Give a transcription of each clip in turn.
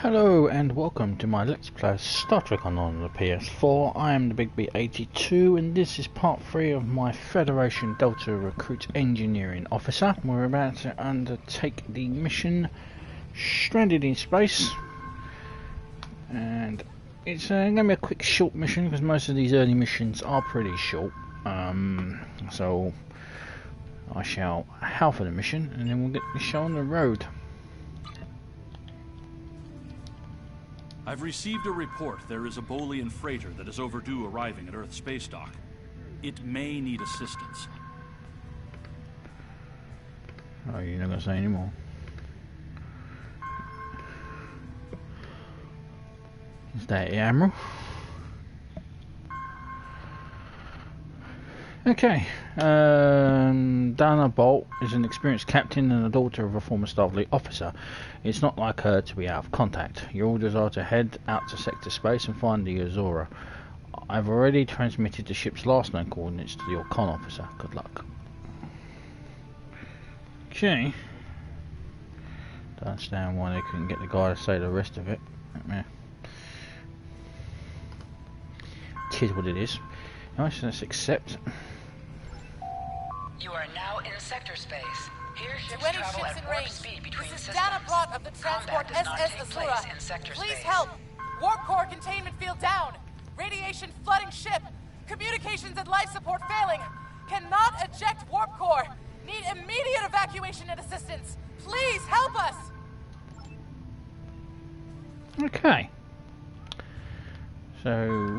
Hello and welcome to my Let's Play Star Trek on the PS4. I am the Big B82 and this is part 3 of my Federation Delta Recruit Engineering Officer. We're about to undertake the mission Stranded in Space. And it's going to be a quick short mission because most of these early missions are pretty short. So I shall hail for the mission and then we'll get the show on the road. I've received a report there is a Bolian freighter that is overdue arriving at Earth Spacedock. It may need assistance. Oh, you're not going to say any more. Is that Admiral? Okay. Dana Bolt is an experienced captain and the daughter of a former Starfleet officer. It's not like her to be out of contact. Your orders are to head out to sector space and find the Azura. I've already transmitted the ship's last known coordinates to your con officer. Good luck. Okay. Don't understand why they couldn't get the guy to say the rest of it. Tis what it is. Alright, so let's accept. You are now in sector space. Here ships To any travel ships at in warp range, speed between this is systems. Dana Plot of the transport Combat does not SS take Azura. place in sector Please space. help! Warp core containment field down! Radiation flooding ship! Communications and life support failing! Cannot eject warp core! Need immediate evacuation and assistance! Please help us! Okay. So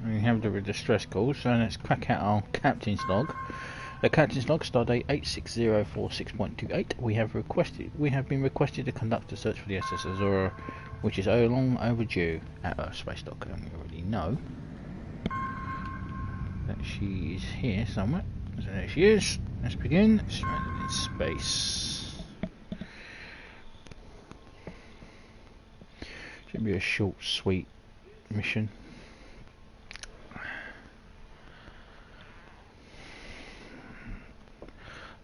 we have the distress call, so let's crack out our captain's log. The captain's log, Stardate 86046.28. We have been requested to conduct a search for the SS Azura, which is long overdue at Earth Spacedock. And we already know that she is here somewhere. So there she is. Let's begin. Stranded in space. Should be a short, sweet mission.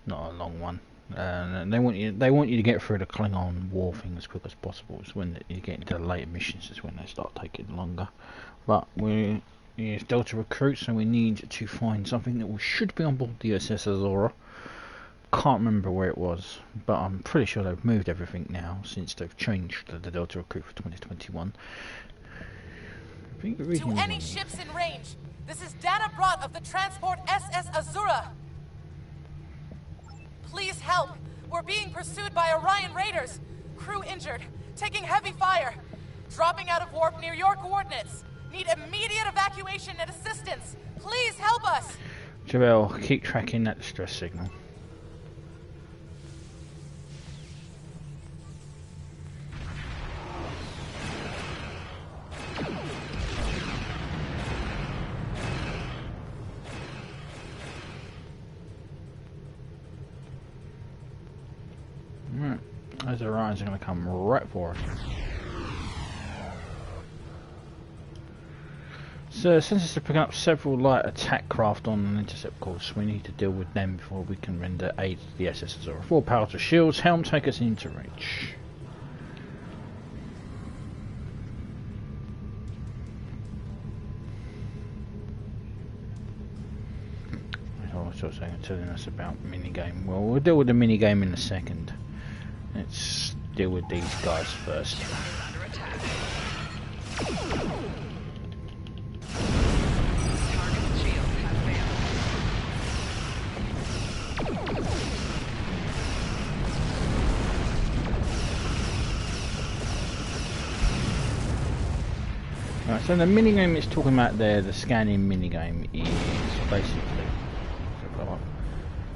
Not a long one. They want you to get through the Klingon War thing as quick as possible. It's when you get into the later missions is when they start taking longer. But we're Delta recruits, so we need to find something that should be on board the SS Azura. Can't remember where it was, but I'm pretty sure they've moved everything now since they've changed the Delta recruit for 2021. To any ships in range, this is Dana Brot of the transport SS Azura. Please help! We're being pursued by Orion raiders. Crew injured, taking heavy fire. Dropping out of warp near your coordinates. Need immediate evacuation and assistance. Please help us! Javel, keep tracking that distress signal. Those Orions are going to come right for us. So, since it's picking up several light attack craft on an intercept course, we need to deal with them before we can render aid to the SS Azura. Full power to shields, helm, take us into reach. What's also telling us about minigame? Well, we'll deal with the minigame in a second. Let's deal with these guys first. Right, so the minigame it's talking about there, the scanning minigame, is basically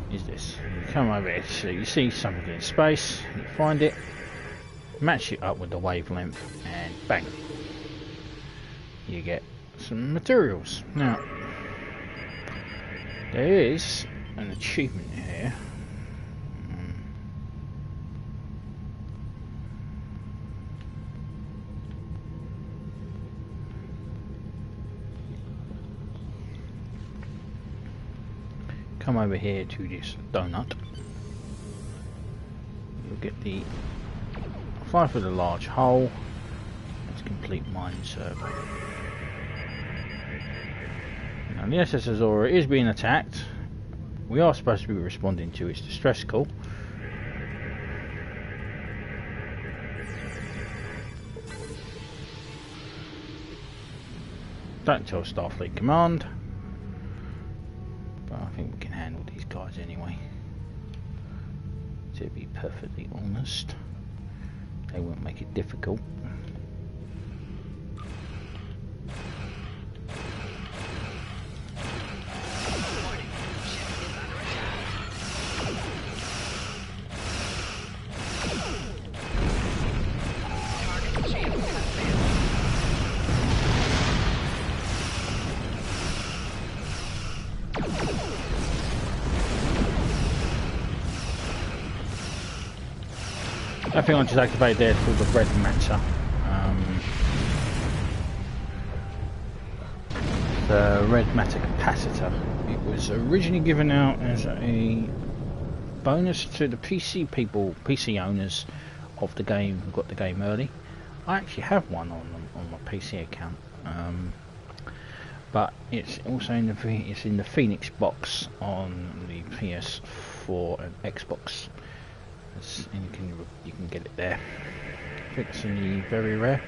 is this. You come over here, so you see something in space, you find it, match it up with the wavelength, and bang, you get some materials. Now, there is an achievement here. Come over here to this donut. You'll get the Fly through the large hole. Let's complete mine survey. Now the SS Azura is being attacked. We are supposed to be responding to its distress call. Don't tell Starfleet Command. But I think we can handle these guys anyway. To be perfectly honest, they won't make it difficult. I think I just activated there for the red matter. The red matter capacitor. It was originally given out as a bonus to the PC owners of the game who got the game early. I actually have one on my PC account, but it's also in the Phoenix box on the PS4 and Xbox. And you can get it there. I think it's in the very rare.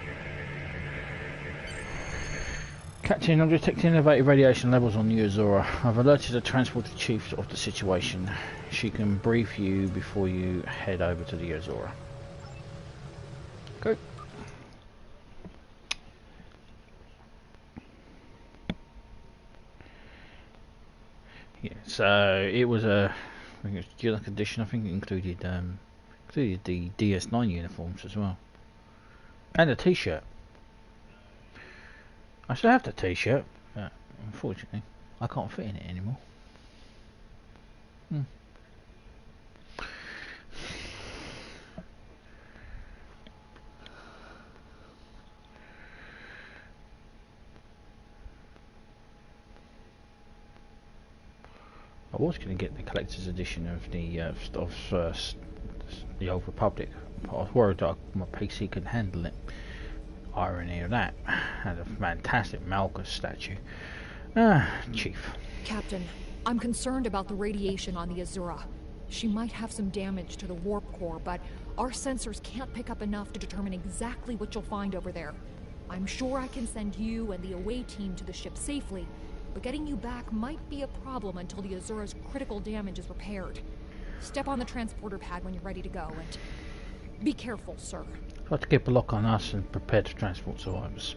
Captain, I'm detecting elevated radiation levels on the Azura. I've alerted the transporter chief of the situation. She can brief you before you head over to the Azura. Go. Yeah, so it was I think it was July edition. I think it included the DS9 uniforms as well, and a T-shirt. I still have the T-shirt, but unfortunately, I can't fit in it anymore. I was going to get the collector's edition of the Old Republic. I was worried that my PC couldn't handle it. Irony of that. Had a fantastic Malgus statue. Chief. Captain, I'm concerned about the radiation on the Azura. She might have some damage to the warp core, but our sensors can't pick up enough to determine exactly what you'll find over there. I'm sure I can send you and the away team to the ship safely, but getting you back might be a problem until the Azura's critical damage is repaired. Step on the transporter pad when you're ready to go, and be careful, sir. Try to keep a lock on us and prepare to transport survivors.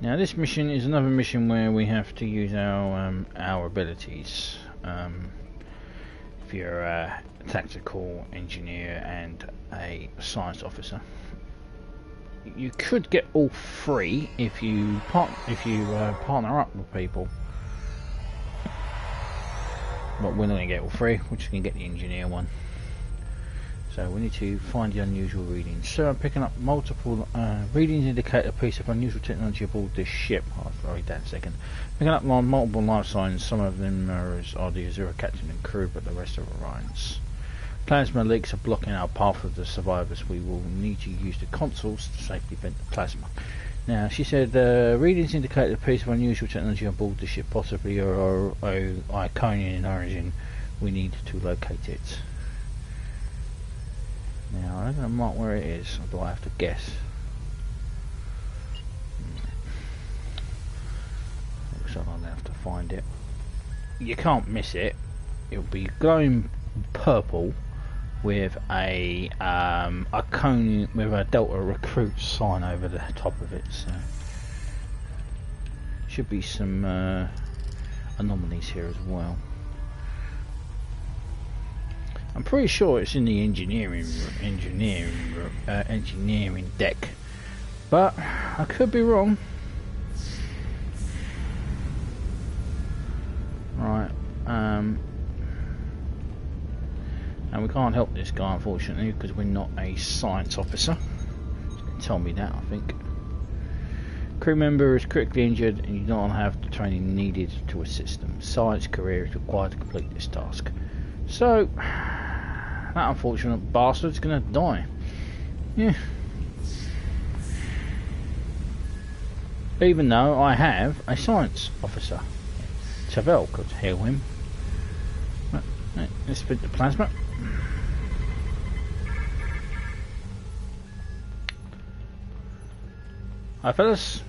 Now this mission is another mission where we have to use our abilities. If you're a tactical engineer and a science officer, you could get all three if you partner up with people. But we're not going to get all three. We're just going to get the engineer one. So we need to find the unusual readings. So I'm picking up multiple readings indicate a piece of unusual technology aboard this ship. I'll read that in a second. Picking up multiple life signs. Some of them are the Azura captain and crew, but the rest are Orions. Plasma leaks are blocking our path of the survivors. We will need to use the consoles to safely vent the plasma. Now, she said readings indicate a piece of unusual technology on board the ship, possibly or Iconian in origin. We need to locate it. Now, I'm going to mark where it is, or do I have to guess? Looks like I'm going to have to find it. You can't miss it. It'll be glowing purple with a Iconian with a Delta recruit sign over the top of it. So should be some anomalies here as well. I'm pretty sure it's in the engineering deck, but I could be wrong. Right, and we can't help this guy unfortunately because we're not a science officer. You can tell me that, I think. Crew member is critically injured and you don't have the training needed to assist them. Science career is required to complete this task. So that unfortunate bastard's gonna die. Yeah. Even though I have a science officer. Tavel could heal him. Right, let's split the plasma. Hi fellas.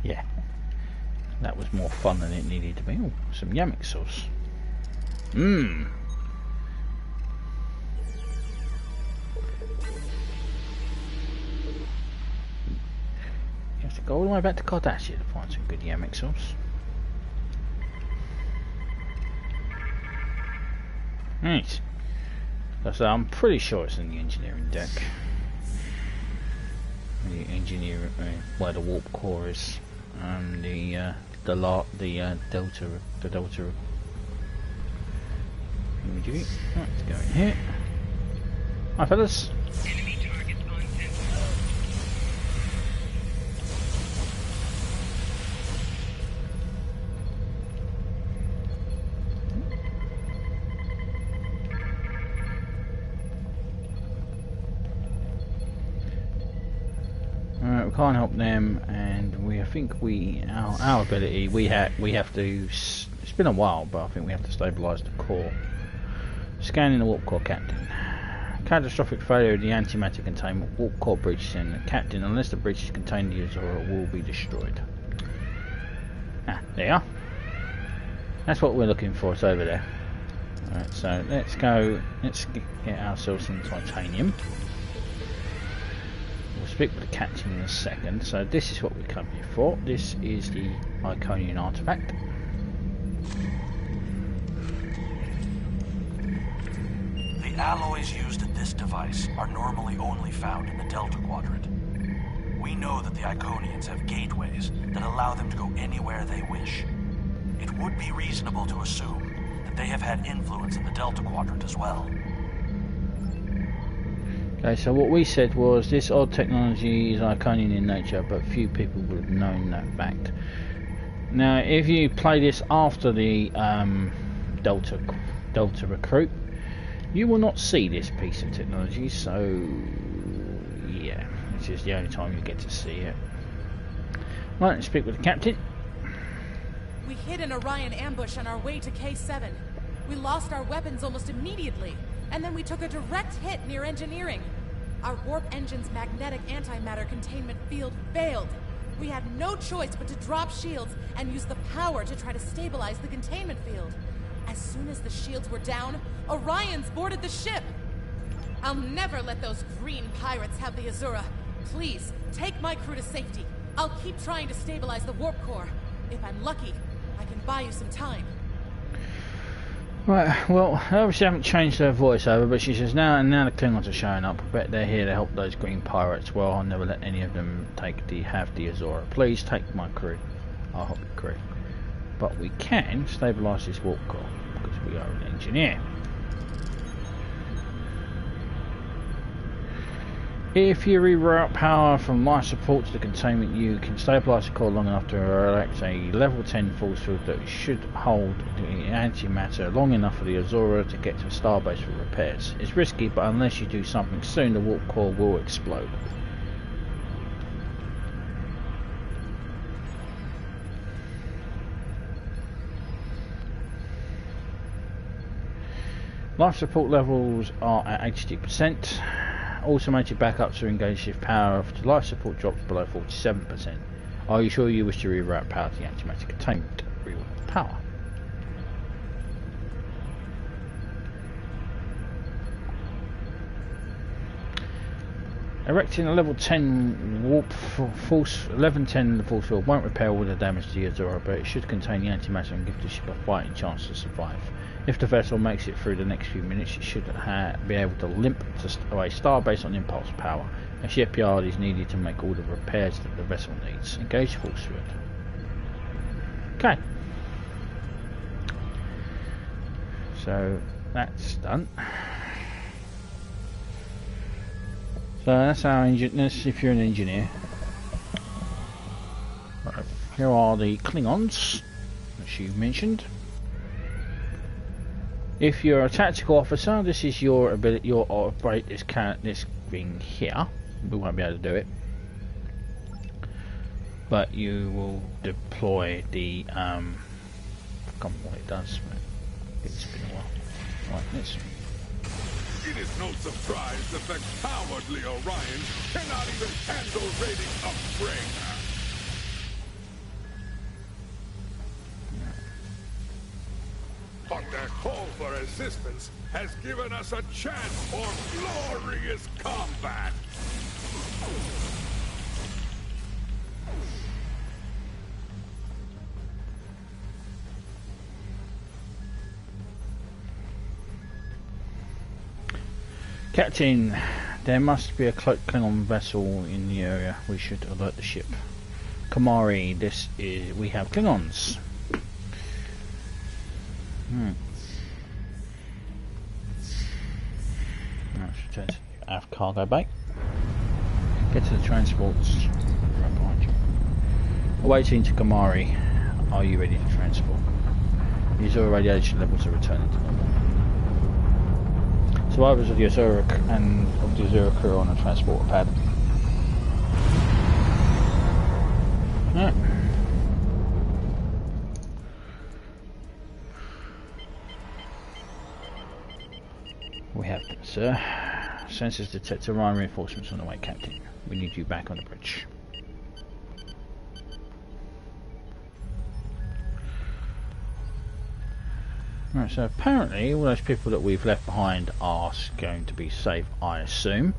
Yeah, that was more fun than it needed to be. Oh, some yammick sauce. Mmm. You have to go all the way back to Cardassia to find some good yammick sauce. Right. So I'm pretty sure it's in the engineering deck. The engineer, where the warp core is, and the delta. Right, let's go in here. Hi fellas. Enemy target on 10. Alright, we can't help them, and I think our ability we have to. It's been a while, but I think we have to stabilise the core. Scanning the warp core, Captain. Catastrophic failure of the antimatter containment. Warp core breaches in. Captain, unless the breaches contain the Azura, will be destroyed. Ah, there you are. That's what we're looking for. It's over there. Alright, so let's go. Let's get ourselves some titanium. We'll speak with the captain in a second. So this is what we come here for. This is the Iconian artifact. The alloys used in this device are normally only found in the Delta Quadrant. We know that the Iconians have gateways that allow them to go anywhere they wish. It would be reasonable to assume that they have had influence in the Delta Quadrant as well. Okay, so what we said was this odd technology is Iconian in nature, but few people would have known that fact. Now, if you play this after the Delta Recruit, you will not see this piece of technology, so yeah, this is the only time you get to see it. Right, let's speak with the captain. We hit an Orion ambush on our way to K7. We lost our weapons almost immediately, and then we took a direct hit near engineering. Our warp engine's magnetic antimatter containment field failed. We had no choice but to drop shields and use the power to try to stabilize the containment field. As soon as the shields were down, Orions boarded the ship. I'll never let those green pirates have the Azura. Please, take my crew to safety. I'll keep trying to stabilize the warp core. If I'm lucky, I can buy you some time. Right, well, they obviously haven't changed her voiceover, but she says now the Klingons are showing up. I bet they're here to help those green pirates. Well, I'll never let any of them have the Azura. Please take my crew. I'll help your crew. But we can stabilise this warp core, because we are an engineer. If you reroute power from life support to the containment, you can stabilise the core long enough to erect a level 10 force field that should hold the antimatter long enough for the Azura to get to Starbase for repairs. It's risky, but unless you do something soon, the warp core will explode. Life support levels are at 82%. Automated backups to engage if power to life support drops below 47%. Are you sure you wish to reroute power to the antimatter containment? Reroute power. Erecting a level 10 warp force, 1110 force field won't repair all the damage to the Azura, but it should contain the antimatter and give the ship a fighting chance to survive. If the vessel makes it through the next few minutes, it should be able to limp away Starbase on impulse power. A shipyard is needed to make all the repairs that the vessel needs. Engage force field. Okay. So that's done. So that's our engine. If you're an engineer. Right. Here are the Klingons, as you mentioned. If you're a tactical officer, this is your ability. You'll operate this thing here. We won't be able to do it, but you will deploy the. I can't remember what it does. But it's been a while. Like this. It is no surprise that the cowardly Orions cannot even handle raiding a freighter. But their call for assistance has given us a chance for glorious combat. Captain, there must be a Klingon vessel in the area. We should alert the ship. Kamari, we have Klingons. Have cargo bay. Get to the transports. Right behind you. Awaiting to Kamari. Are you ready to transport? The Azura radiation levels are returning to normal. Survivors of the Azura crew on a transporter pad. Yeah. We have them, sir. Sensors detect Orion reinforcements on the way, Captain. We need you back on the bridge. Right, so apparently all those people that we've left behind are going to be safe, I assume.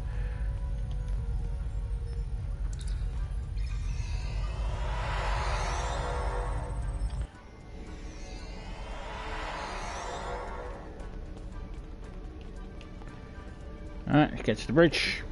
Alright, let's get to the bridge.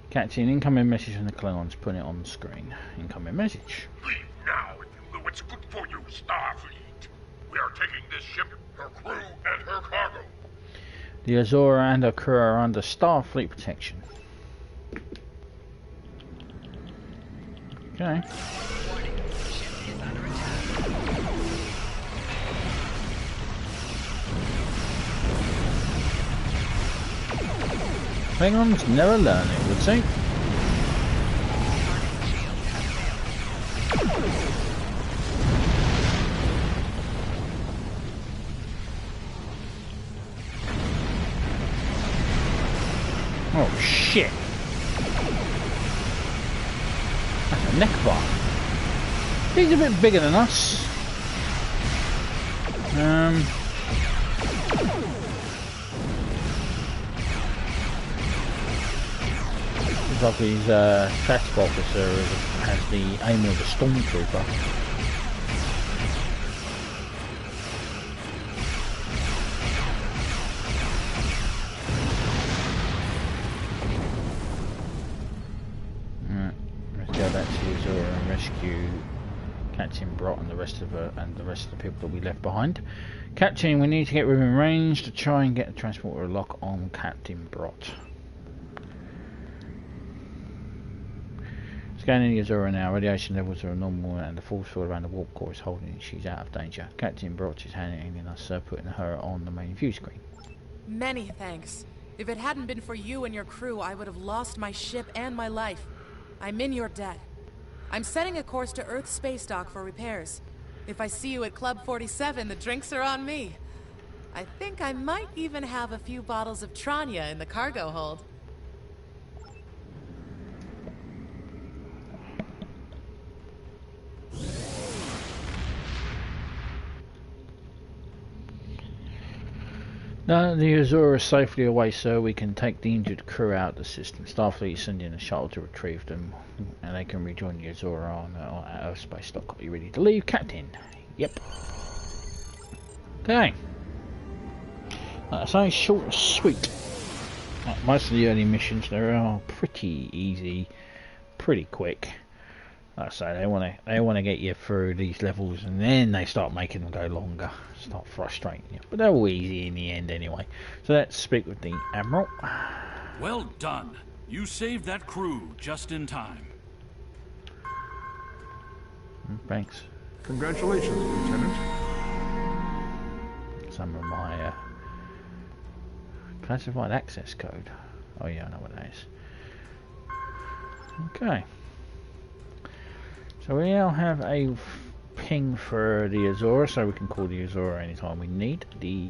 Captain, incoming message from the Klingons. Put it on the screen. Incoming message. Leave now if you know it's good for you, Starfleet. We are taking this ship, her crew, and her cargo. The Azura and her crew are under Starfleet protection. Okay. Klingons never learn, it would seem. Oh shit! That's a neck bar. He's a bit bigger than us. Looks like his tactical officer has the aim of a stormtrooper. Alright, let's go back to Azura and rescue Captain Brott and the rest of the people that we left behind. Captain, we need to get within range to try and get the transporter lock on Captain Brott. Scanning the Azura now, radiation levels are normal and the force field around the warp core is holding. She's out of danger. Captain Brott is handing us, putting her on the main view screen. Many thanks. If it hadn't been for you and your crew, I would have lost my ship and my life. I'm in your debt. I'm setting a course to Earth Spacedock for repairs. If I see you at Club 47, the drinks are on me. I think I might even have a few bottles of Tranya in the cargo hold. Now the Azura is safely away, so we can take the injured crew out of the system. Starfleet is sending a shuttle to retrieve them, and they can rejoin the Azura on Earth Spacedock. Are you ready to leave, Captain? Yep. Okay. That's only short and sweet. Most of the early missions, they are pretty easy, pretty quick. Like I say, they want to get you through these levels, and then they start making them go longer, start frustrating you. But they're all easy in the end anyway. So let's speak with the Admiral. Well done. You saved that crew just in time. Thanks. Congratulations, Lieutenant. Some of my classified access code. Oh yeah, I know what that is. Okay. So we now have a ping for the Azura, so we can call the Azura anytime we need. The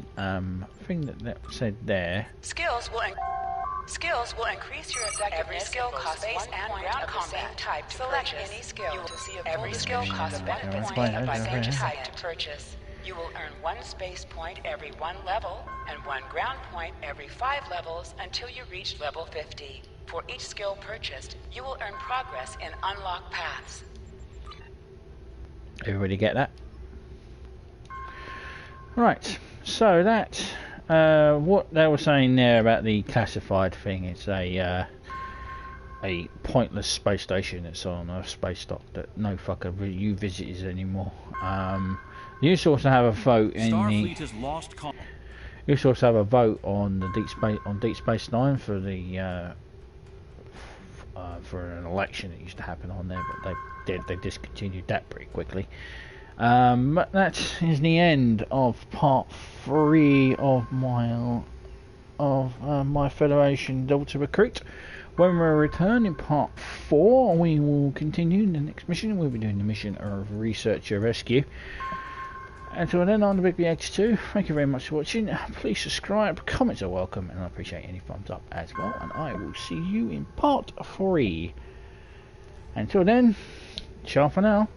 thing that said there. Skills will increase your effectiveness. Every skill costs 1 point of the same type to select purchase. Any skill. You will see a every skill costs 1 point of the same type to purchase. You will earn 1 space point every 1 level and 1 ground point every 5 levels until you reach level 50. For each skill purchased, you will earn progress in unlocked paths. Everybody get that? Right, so that what they were saying there about the classified thing, it's a pointless space station that's on Earth Spacedock that no fucker you visitors anymore. You also have a vote in Starfleet has lost you also have a vote on the Deep Space Nine for the for an election that used to happen on there, but they discontinued that pretty quickly. But that is the end of part 3 of my Federation Delta Recruit. When we return in part 4, we will continue the next mission. We'll be doing the mission of Researcher Rescue. Until then, I'm the Big BX2. Thank you very much for watching. Please subscribe, comments are welcome, and I appreciate any thumbs up as well. And I will see you in part 3. Until then, ciao for now.